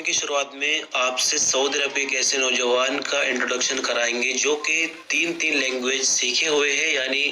की शुरुआत में आपसे सऊदी अरब के एक ऐसे नौजवान का इंट्रोडक्शन कराएंगे जो कि तीन लैंग्वेज सीखे हुए हैं। यानी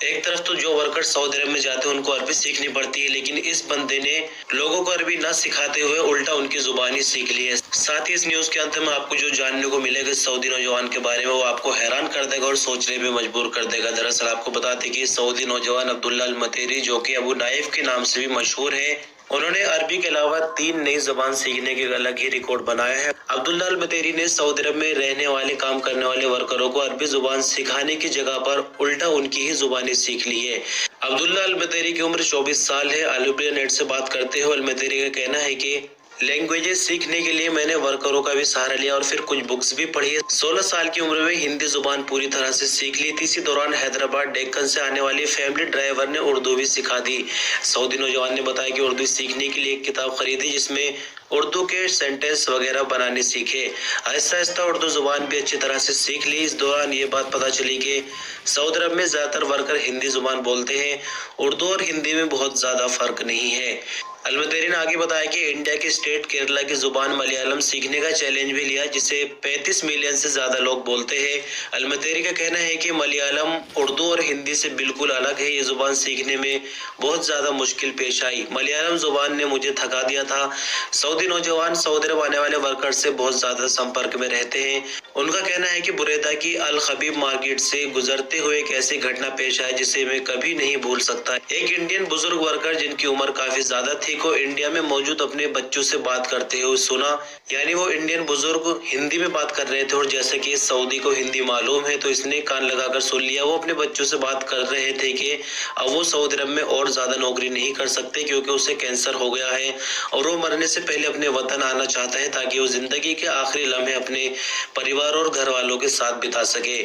एक तरफ तो जो वर्कर सऊदी अरब में जाते हैं उनको अरबी सीखनी पड़ती है, लेकिन इस बंदे ने लोगों को अरबी न सिखाते हुए उल्टा उनकी जुबानी सीख ली है। साथ ही इस न्यूज के अंत में आपको जो जानने को मिलेगा सऊदी नौजवान के बारे में, वो आपको हैरान कर देगा और सोचने पे मजबूर कर देगा। दरअसल आपको बताते कि सऊदी नौजवान अब्दुल्ला अल मतेरी, जो कि अबू नाइफ के नाम से भी मशहूर है, उन्होंने अरबी के अलावा 3 नई जबान सीखने के अलग ही रिकॉर्ड बनाया है। अब्दुल्ला अल बतेरी ने सऊदी अरब में रहने वाले काम करने वाले वर्करों को अरबी जुबान सिखाने की जगह पर उल्टा उनकी ही जुबानी सीख ली है। अब्दुल्ला अल बतेरी की उम्र 24 साल है। अल नेट से बात करते हुए अल बतेरी का कहना है कि लैंग्वेजेस सीखने के लिए मैंने वर्करों का भी सहारा लिया और फिर कुछ बुक्स भी पढ़ी है। 16 साल की उम्र में हिंदी जुबान पूरी तरह से सीख ली थी। इसी दौरान हैदराबाद डेक्कन से आने वाली फैमिली ड्राइवर ने उर्दू भी सिखा दी। सऊदी नौजवान ने बताया कि उर्दू सीखने के लिए एक किताब खरीदी जिसमें उर्दू के सेंटेंस वगैरह बनाने सीखे। आहिस्ता आहिस्ता उर्दू जुबान भी अच्छी तरह से सीख ली। इस दौरान ये बात पता चली कि सऊदी अरब में ज्यादातर वर्कर हिंदी जुबान बोलते हैं। उर्दू और हिंदी में बहुत ज्यादा फर्क नहीं है। अलमतेरी ने आगे बताया कि इंडिया की स्टेट केरला की जुबान मलयालम सीखने का चैलेंज भी लिया, जिसे 35 मिलियन से ज्यादा लोग बोलते हैं। अलमतेरी का कहना है कि मलयालम उर्दू और हिंदी से बिल्कुल अलग है। ये जुबान सीखने में बहुत ज्यादा मुश्किल पेश आई। मलयालम जुबान ने मुझे थका दिया था। सऊदी नौजवान सऊदी अरब आने वाले वर्कर से बहुत ज्यादा संपर्क में रहते हैं। उनका कहना है कि बुरेदा की अल खबीब मार्केट से गुजरते हुए एक ऐसी घटना पेश आई जिसे मैं कभी नहीं भूल सकता। एक इंडियन बुजुर्ग वर्कर जिनकी उम्र काफी ज्यादा थी को इंडिया में मौजूद अपने बच्चों से बात करते हुए सुना। यानी वो इंडियन बुजुर्ग हिंदी में बात कर रहे थे और जैसे कि सऊदी को हिंदी मालूम है तो इसने कान लगाकर सुन लिया। वो अपने बच्चों से बात कर रहे थे कि अब वो सऊदी अरब में और ज्यादा नौकरी नहीं कर सकते क्योंकि उसे कैंसर हो गया है और वो मरने से पहले अपने वतन आना चाहता है ताकि वो जिंदगी के आखिरी लम्हे अपने परिवार और घर वालों के साथ बिता सके।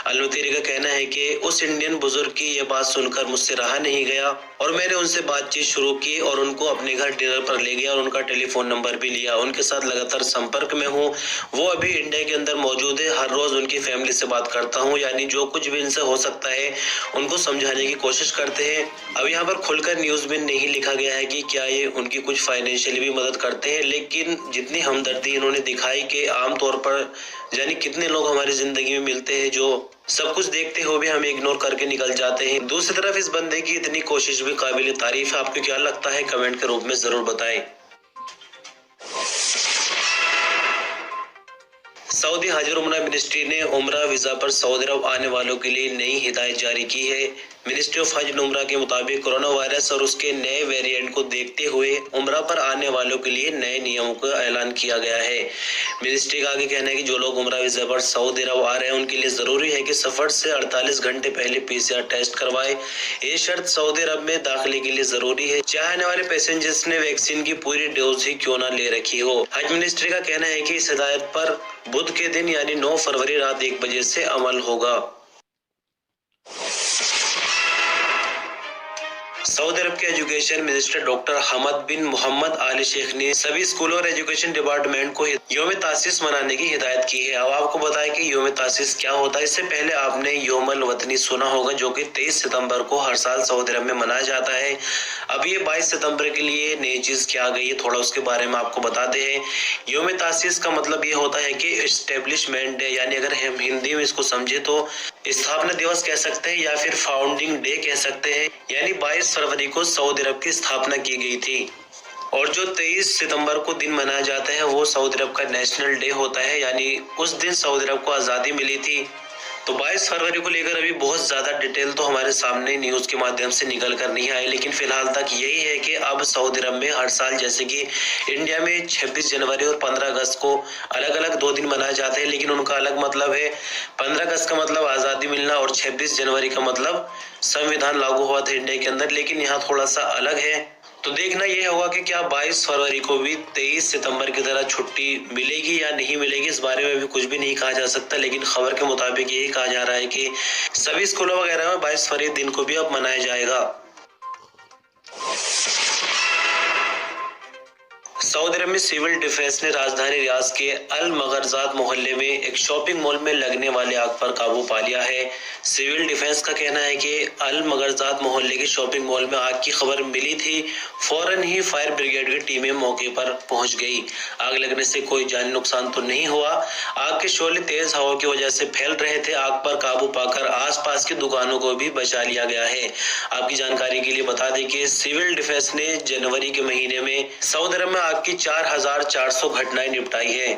अलमतेरी का कहना है कि उस इंडियन बुजुर्ग की यह बात सुनकर मुझसे रहा नहीं गया और मैंने उनसे बातचीत शुरू की और उनको अपने घर डिनर पर ले गया और उनका टेलीफोन नंबर भी लिया। उनके साथ लगातार संपर्क में हूँ। वो अभी इंडिया के अंदर मौजूद है। हर रोज उनकी फैमिली से बात करता हूँ। यानी जो कुछ भी इनसे हो सकता है उनको समझाने की कोशिश करते हैं। अब यहाँ पर खुलकर न्यूज में नहीं लिखा गया है कि क्या ये उनकी कुछ फाइनेंशियली भी मदद करते हैं, लेकिन जितनी हमदर्दी इन्होंने दिखाई कि आमतौर पर यानी कितने लोग हमारी जिंदगी में मिलते हैं जो सब कुछ देखते हुए भी हमें इग्नोर करके निकल जाते हैं। दूसरी तरफ इस बंदे की इतनी कोशिश भी काबिल तारीफ है। आपको क्या लगता है कमेंट के रूप में जरूर बताएं। सऊदी हज और उम्रा मिनिस्ट्री ने उम्रा वीजा पर सऊदी अरब आने वालों के लिए नई हिदायत जारी की है। मिनिस्ट्री ऑफ हज उम्रा के मुताबिक कोरोना वायरस और उसके नए वेरिएंट को देखते हुए उम्रा पर आने वालों के लिए नए नियमों का ऐलान किया गया है। मिनिस्ट्री का आगे कहना है कि जो लोग उम्रा वीजा पर सऊदी अरब आ रहे हैं उनके लिए जरूरी है कि सफर से 48 घंटे पहले PCR टेस्ट करवाए। ये शर्त सऊदी अरब में दाखिले के लिए जरूरी है, चाहे आने वाले पैसेंजर्स ने वैक्सीन की पूरी डोज ही क्यों न ले रखी हो। हज मिनिस्ट्री का कहना है कि इस हिदायत पर बुध के दिन यानी 9 फरवरी रात 1 बजे से अमल होगा। सऊदी अरब के एजुकेशन मिनिस्टर डॉक्टर हमद बिन मोहम्मद आली शेख ने सभी स्कूलों और एजुकेशन डिपार्टमेंट को योम तासीस मनाने की हिदायत की है। अब आपको बताएं कि योम तासीस क्या होता है। इससे पहले आपने योमल वतनी सुना होगा जो कि 23 सितंबर को हर साल सऊदी अरब में मनाया जाता है। अब ये 22 सितंबर के लिए नई चीज क्या आ गई है, थोड़ा उसके बारे में आपको बताते हैं। योम तासीस का मतलब ये होता है कि एस्टेब्लिशमेंट डे, यानी अगर हम हिंदी में इसको समझे तो स्थापना दिवस कह सकते हैं या फिर फाउंडिंग डे कह सकते हैं। यानी 22 फरवरी को सऊदी अरब की स्थापना की गई थी और जो 23 सितंबर को दिन मनाया जाता है वो सऊदी अरब का नेशनल डे होता है। यानी उस दिन सऊदी अरब को आज़ादी मिली थी। तो 22 फरवरी को लेकर अभी बहुत ज्यादा डिटेल तो हमारे सामने न्यूज के माध्यम से निकल कर नहीं आई, लेकिन फिलहाल तक यही है कि अब सऊदी अरब में हर साल जैसे कि इंडिया में 26 जनवरी और 15 अगस्त को अलग अलग 2 दिन मनाए जाते हैं, लेकिन उनका अलग मतलब है। 15 अगस्त का मतलब आजादी मिलना और 26 जनवरी का मतलब संविधान लागू हुआ था इंडिया के अंदर, लेकिन यहाँ थोड़ा सा अलग है। तो देखना यह होगा कि क्या 22 फरवरी को भी 23 सितंबर की तरह छुट्टी मिलेगी या नहीं मिलेगी। इस बारे में भी कुछ भी नहीं कहा जा सकता, लेकिन खबर के मुताबिक यही कहा जा रहा है कि सभी स्कूलों वगैरह में 22 फरवरी दिन को भी अब मनाया जाएगा। सऊदी अरब में सिविल डिफेंस ने राजधानी रियाद के अल मगरजात मोहल्ले में एक शॉपिंग मॉल में लगने वाले आग पर काबू पा लिया है। सिविल डिफेंस का कहना है कि अल मगरजात मोहल्ले के शॉपिंग मॉल में आग की खबर मिली थी। फौरन ही फायर ब्रिगेड की टीमें मौके पर पहुंच गई। आग लगने से कोई जानी नुकसान तो नहीं हुआ। आग के शोले तेज हवा की वजह से फैल रहे थे। आग पर काबू पाकर आसपास की दुकानों को भी बचा लिया गया है। आपकी जानकारी के लिए बता दें कि सिविल डिफेंस ने जनवरी के महीने में सऊदी अरब में आग की 4,400 घटनाएं निपटाई है।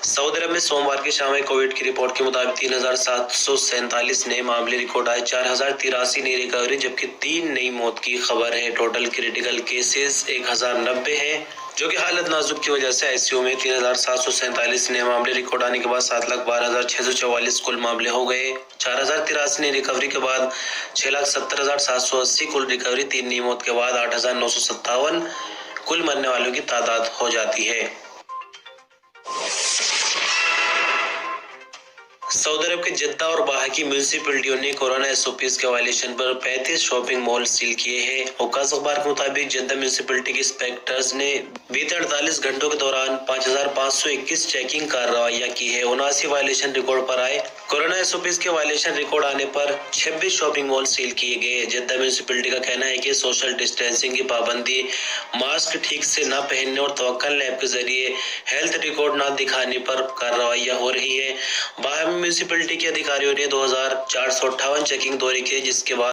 सऊदी अरब में सोमवार की शाम कोविड की रिपोर्ट के मुताबिक 3,747 नए मामले रिकॉर्ड आए। 4,083 नई रिकवरी जबकि 3 नई मौत की खबर है। टोटल क्रिटिकल केसेस 1,090 है, जो कि हालत नाजुक की वजह से आईसीयू में 3,747 नए मामले रिकॉर्ड आने के बाद 7,12,644 कुल मामले हो गए। 4,083 नई रिकवरी के बाद 6,70,780 कुल रिकवरी। 3 नई मौत के बाद 8,957 कुल मरने वालों की तादाद हो जाती है। सऊदी अरब के जद्दा और बाहा की म्यूनिसिपैलिटियों ने कोरोना एसओपीज के वायलेशन पर 35 शॉपिंग मॉल सील किए हैं। औकास अखबार के मुताबिक जद्दा म्यूनिसिपैलिटी के इंस्पेक्टर्स ने बीते 48 घंटों के दौरान 5,521 चेकिंग कार्रवाइयां की है। 79 वायलेशन रिकॉर्ड पर आए। कोरोना एसओपीज के वायलेशन रिकॉर्ड आने पर 26 शॉपिंग मॉल सील किए गए। जद्दा म्यूनिसिपैलिटी का कहना है कि सोशल डिस्टेंसिंग की पाबंदी, मास्क ठीक से न पहनने और तवक्कल लैब के जरिए हेल्थ रिकॉर्ड न दिखाने पर कार्रवाइयां हो रही है। बाहा म्यूनिसिपैलिटी के अधिकारियों ने 2,458 चेकिंग दौरे किए, जिसके बाद